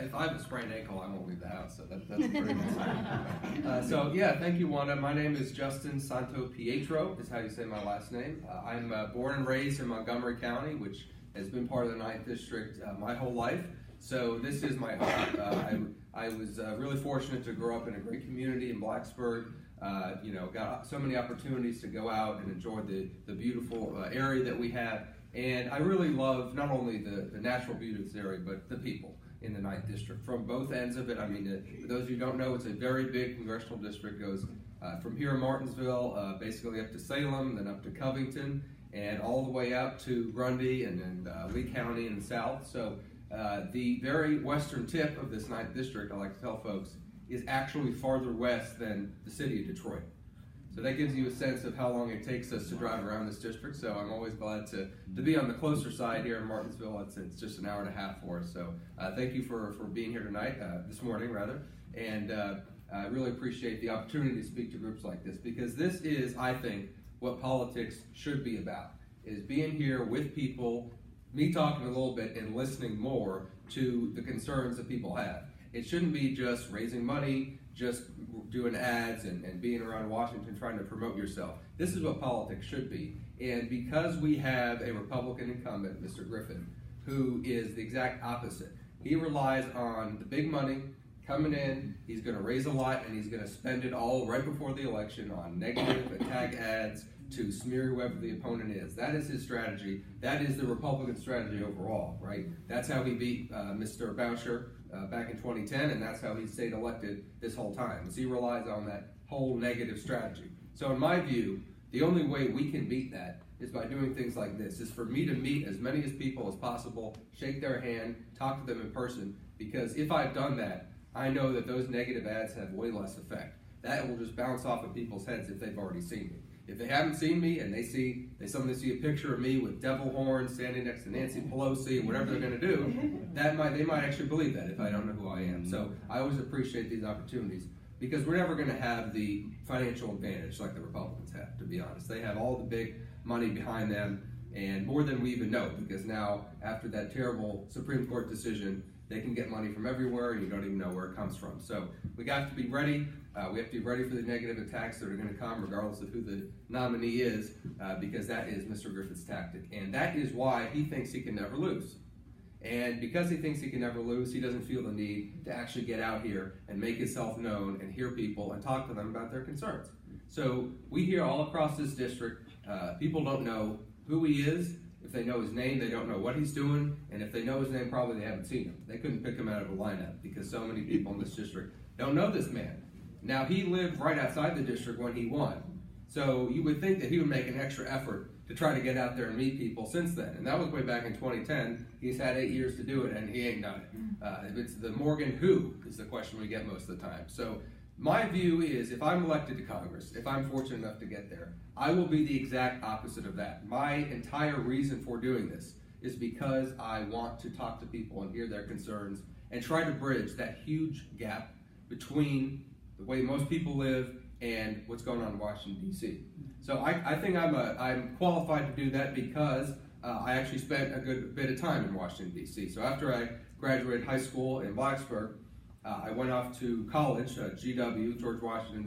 if I have a sprained ankle, I won't leave the house, so that's pretty nice. So yeah, thank you, Wanda. My name is Justin Santo Pietro, is how you say my last name. I'm born and raised in Montgomery County, which has been part of the 9th District my whole life. So this is my home. I was really fortunate to grow up in a great community in Blacksburg. Got so many opportunities to go out and enjoy the beautiful area that we have. And I really love not only the natural beauty of this area, but the people in the 9th District from both ends of it. I mean, for those who don't know, it's a very big congressional district. It goes from here in Martinsville, basically up to Salem, then up to Covington, and all the way out to Grundy and then Lee County in the south. So the very western tip of this 9th District, I like to tell folks, is actually farther west than the city of Detroit. So that gives you a sense of how long it takes us to drive around this district. So I'm always glad to be on the closer side here in Martinsville. It's just an hour and a half for us. So thank you for being here tonight, this morning rather. And I really appreciate the opportunity to speak to groups like this, because this is, I think, what politics should be about, is being here with people, me talking a little bit and listening more to the concerns that people have. It shouldn't be just raising money, just doing ads and being around Washington trying to promote yourself. This is what politics should be. And because we have a Republican incumbent, Mr. Griffin, who is the exact opposite. He relies on the big money coming in, he's going to raise a lot, and he's going to spend it all right before the election on negative attack ads to smear whoever the opponent is. That is his strategy. That is the Republican strategy overall, right? That's how he beat Mr. Boucher back in 2010, and that's how he stayed elected this whole time. So he relies on that whole negative strategy. So in my view, the only way we can beat that is by doing things like this, is for me to meet as many as people as possible, shake their hand, talk to them in person, because if I've done that, I know that those negative ads have way less effect. That will just bounce off of people's heads if they've already seen me. If they haven't seen me and they see a picture of me with devil horns standing next to Nancy Pelosi, whatever they're going to do, they might actually believe that if I don't know who I am. So I always appreciate these opportunities, because we're never going to have the financial advantage like the Republicans have, to be honest. They have all the big money behind them, and more than we even know, because now after that terrible Supreme Court decision, they can get money from everywhere and you don't even know where it comes from. So we got to be ready. We have to be ready for the negative attacks that are going to come regardless of who the nominee is, because that is Mr. Griffin's tactic. And that is why he thinks he can never lose. And because he thinks he can never lose, he doesn't feel the need to actually get out here and make himself known and hear people and talk to them about their concerns. So we hear all across this district, people don't know who he is. If they know his name, they don't know what he's doing. And if they know his name, probably they haven't seen him. They couldn't pick him out of a lineup because so many people in this district don't know this man. Now, he lived right outside the district when he won. So you would think that he would make an extra effort to try to get out there and meet people since then. And that was way back in 2010. He's had 8 years to do it, and he ain't done it. It's the Morgan who is the question we get most of the time. So my view is, if I'm elected to Congress, if I'm fortunate enough to get there, I will be the exact opposite of that. My entire reason for doing this is because I want to talk to people and hear their concerns and try to bridge that huge gap between the way most people live and what's going on in Washington, D.C. So I think I'm qualified to do that because I actually spent a good bit of time in Washington, D.C. So after I graduated high school in Blacksburg, I went off to college, GW, George Washington,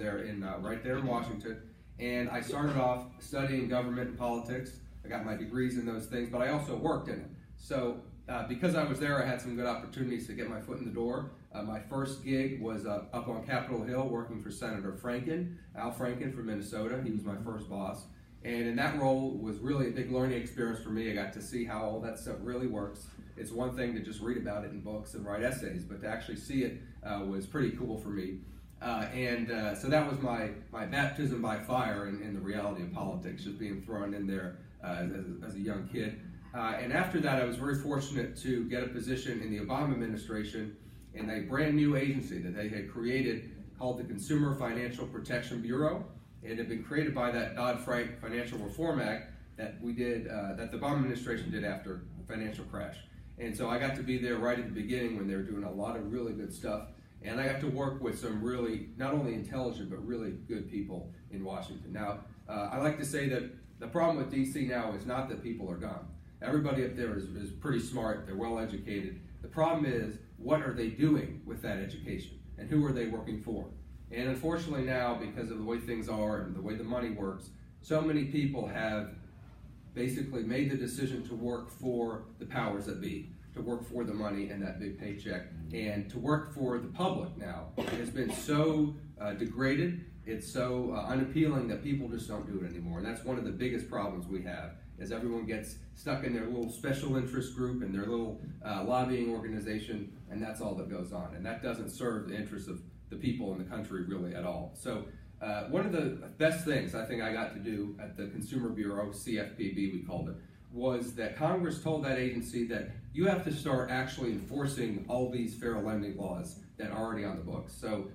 right there in Washington, and I started off studying government and politics. I got my degrees in those things, but I also worked in it. So because I was there, I had some good opportunities to get my foot in the door. My first gig was up on Capitol Hill working for Senator Franken, Al Franken from Minnesota. He was my first boss. And in that role was really a big learning experience for me. I got to see how all that stuff really works. It's one thing to just read about it in books and write essays, but to actually see it was pretty cool for me. So that was my baptism by fire in the reality of politics, just being thrown in there as a young kid. And after that, I was very fortunate to get a position in the Obama administration in a brand new agency that they had created called the Consumer Financial Protection Bureau. It had been created by that Dodd-Frank Financial Reform Act that we did, that the Obama administration did after the financial crash. And so I got to be there right at the beginning when they were doing a lot of really good stuff. And I got to work with some really, not only intelligent, but really good people in Washington. Now, I like to say that the problem with DC now is not that people are dumb. Everybody up there is pretty smart, they're well educated. The problem is, what are they doing with that education? And who are they working for? And unfortunately now, because of the way things are and the way the money works, so many people have basically made the decision to work for the powers that be, to work for the money and that big paycheck, and to work for the public now. It has been so degraded, it's so unappealing that people just don't do it anymore. And that's one of the biggest problems we have, is everyone gets stuck in their little special interest group and their little lobbying organization, and that's all that goes on. And that doesn't serve the interests of the people in the country really at all. So one of the best things I think I got to do at the Consumer Bureau, CFPB we called it, was that Congress told that agency that you have to start actually enforcing all these fair lending laws that are already on the books. So,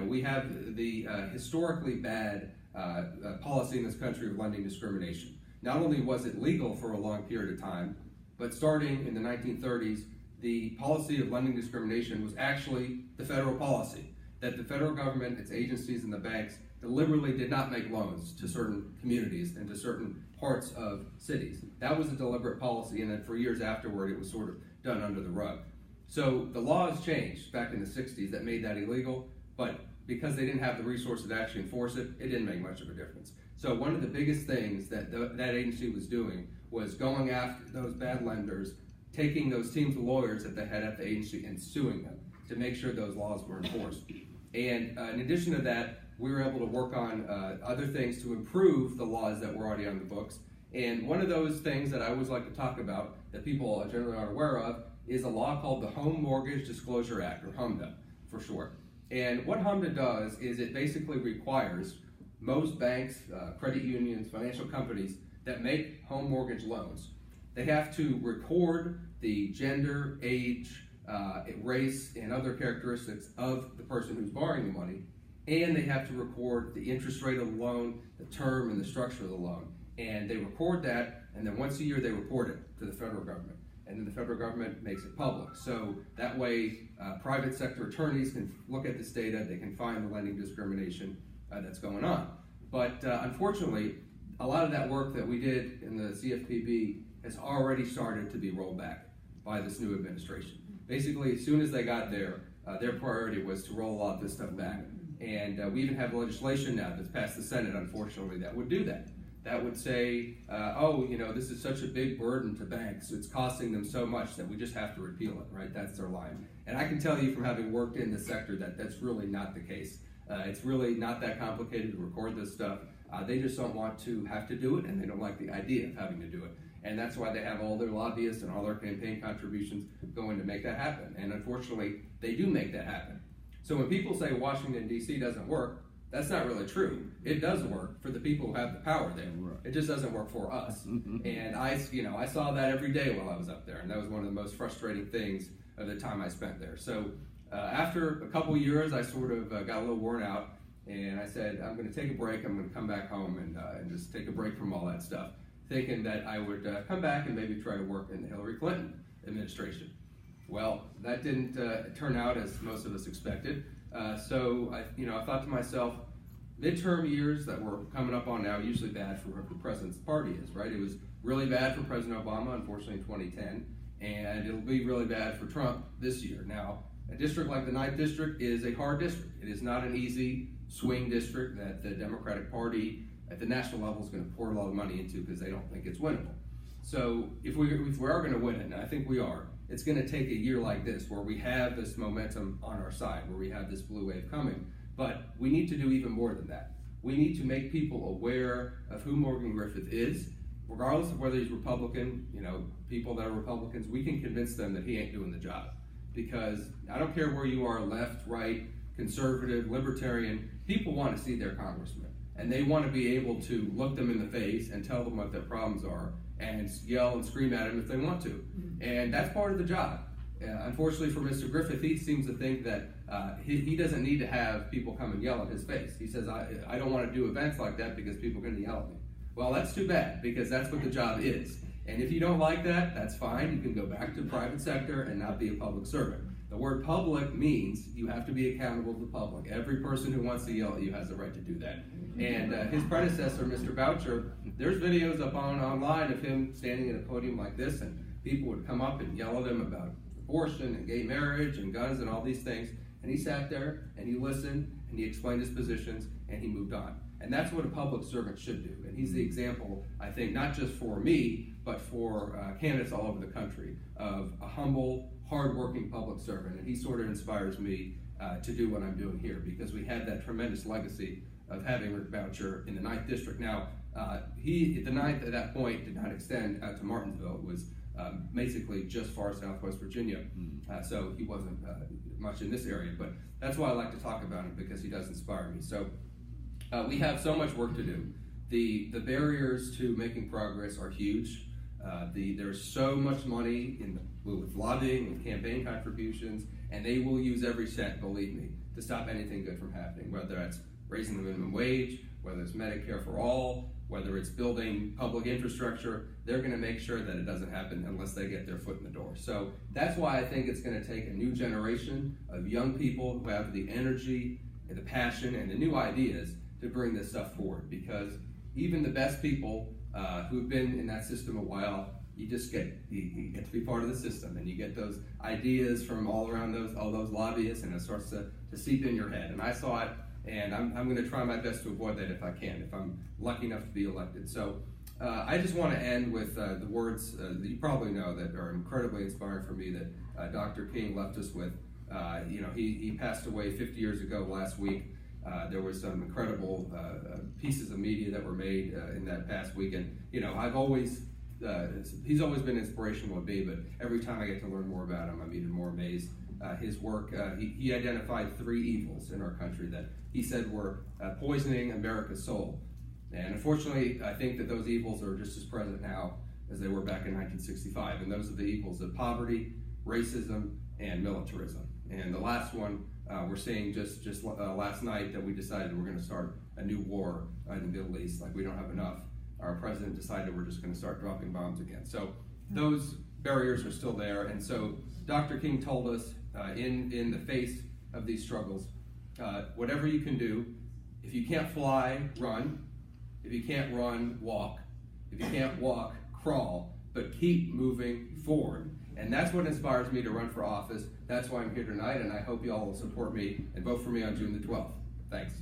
we have the historically bad policy in this country of lending discrimination. Not only was it legal for a long period of time, but starting in the 1930s, the policy of lending discrimination was actually the federal policy, that the federal government, its agencies, and the banks deliberately did not make loans to certain communities and to certain parts of cities. That was a deliberate policy, and then for years afterward, it was sort of done under the rug. So the laws changed back in the 60s that made that illegal, but because they didn't have the resources to actually enforce it, it didn't make much of a difference. So one of the biggest things that that agency was doing was going after those bad lenders, taking those teams of lawyers that they had at the agency and suing them to make sure those laws were enforced. And in addition to that, we were able to work on other things to improve the laws that were already on the books. And one of those things that I always like to talk about that people generally aren't aware of is a law called the Home Mortgage Disclosure Act, or HMDA for short. And what HMDA does is it basically requires most banks, credit unions, financial companies that make home mortgage loans, they have to record the gender, age, race, and other characteristics of the person who's borrowing the money, and they have to record the interest rate of the loan, the term, and the structure of the loan. And they record that, and then once a year they report it to the federal government. And then the federal government makes it public. So that way, private sector attorneys can look at this data, they can find the lending discrimination that's going on. But unfortunately, a lot of that work that we did in the CFPB has already started to be rolled back by this new administration. Basically, as soon as they got there, their priority was to roll a lot of this stuff back. And we even have legislation now that's passed the Senate, unfortunately, that would do that. That would say, this is such a big burden to banks, it's costing them so much that we just have to repeal it, right? That's their line. And I can tell you from having worked in the sector that that's really not the case. It's really not that complicated to record this stuff. They just don't want to have to do it, and they don't like the idea of having to do it. And that's why they have all their lobbyists and all their campaign contributions going to make that happen. And unfortunately, they do make that happen. So when people say Washington, D.C. doesn't work, that's not really true. It does work for the people who have the power there. Right. It just doesn't work for us. And I saw that every day while I was up there, and that was one of the most frustrating things of the time I spent there. So after a couple years, I sort of got a little worn out, and I said, I'm going to take a break. I'm going to come back home and just take a break from all that stuff, thinking that I would come back and maybe try to work in the Hillary Clinton administration. Well, that didn't turn out as most of us expected. So I thought to myself, midterm years that we're coming up on now, usually bad for whoever the president's party is, right? It was really bad for President Obama, unfortunately, in 2010, and it'll be really bad for Trump this year. Now, a district like the 9th District is a hard district. It is not an easy swing district that the Democratic Party at the national level is going to pour a lot of money into because they don't think it's winnable. So if we are going to win it, and I think we are, it's going to take a year like this where we have this momentum on our side, where we have this blue wave coming. But we need to do even more than that. We need to make people aware of who Morgan Griffith is, regardless of whether he's Republican. People that are Republicans, we can convince them that he ain't doing the job. Because I don't care where you are, left, right, conservative, libertarian, people want to see their congressman. And they want to be able to look them in the face and tell them what their problems are and yell and scream at them if they want to. And that's part of the job. Unfortunately for Mr. Griffith, he seems to think that he doesn't need to have people come and yell at his face. He says, I don't want to do events like that because people are going to yell at me. Well, that's too bad, because that's what the job is. And if you don't like that, that's fine. You can go back to the private sector and not be a public servant. The word public means you have to be accountable to the public. Every person who wants to yell at you has the right to do that. And his predecessor, Mr. Boucher, there's videos up online of him standing at a podium like this, and people would come up and yell at him about abortion and gay marriage and guns and all these things. And he sat there and he listened and he explained his positions and he moved on. And that's what a public servant should do. And he's the example, I think, not just for me, but for candidates all over the country of a humble, hardworking public servant. And he sort of inspires me to do what I'm doing here, because we had that tremendous legacy of having Rick Boucher in the 9th District. Now, the 9th at that point did not extend out to Martinsville. It was basically just far southwest Virginia. So he wasn't much in this area, but that's why I like to talk about him, because he does inspire me. So we have so much work to do. The barriers to making progress are huge. There's so much money with lobbying and campaign contributions, and they will use every cent, believe me, to stop anything good from happening, whether that's raising the minimum wage, whether it's Medicare for all, whether it's building public infrastructure. They're going to make sure that it doesn't happen unless they get their foot in the door. So that's why I think it's going to take a new generation of young people who have the energy and the passion and the new ideas to bring this stuff forward, because even the best people who've been in that system a while, you get to be part of the system, and you get those ideas from all around all those lobbyists, and it starts to seep in your head. And I saw it, and I'm going to try my best to avoid that if I can, if I'm lucky enough to be elected. So I just want to end with the words that you probably know that are incredibly inspiring for me, that Dr. King left us with. He passed away 50 years ago last week. There was some incredible pieces of media that were made in that past week, and he's always been inspirational to me, but every time I get to learn more about him, I'm even more amazed. His work, he identified 3 evils in our country that he said were poisoning America's soul. And unfortunately, I think that those evils are just as present now as they were back in 1965, and those are the evils of poverty, racism, and militarism. And the last one, we're seeing just last night that we decided we're going to start a new war in the Middle East. Like, we don't have enough. Our president decided we're just going to start dropping bombs again. So those barriers are still there. And so Dr. King told us in the face of these struggles, whatever you can do, if you can't fly, run. If you can't run, walk. If you can't walk, crawl. But keep moving forward. And that's what inspires me to run for office. That's why I'm here tonight, and I hope you all will support me and vote for me on June the 12th. Thanks.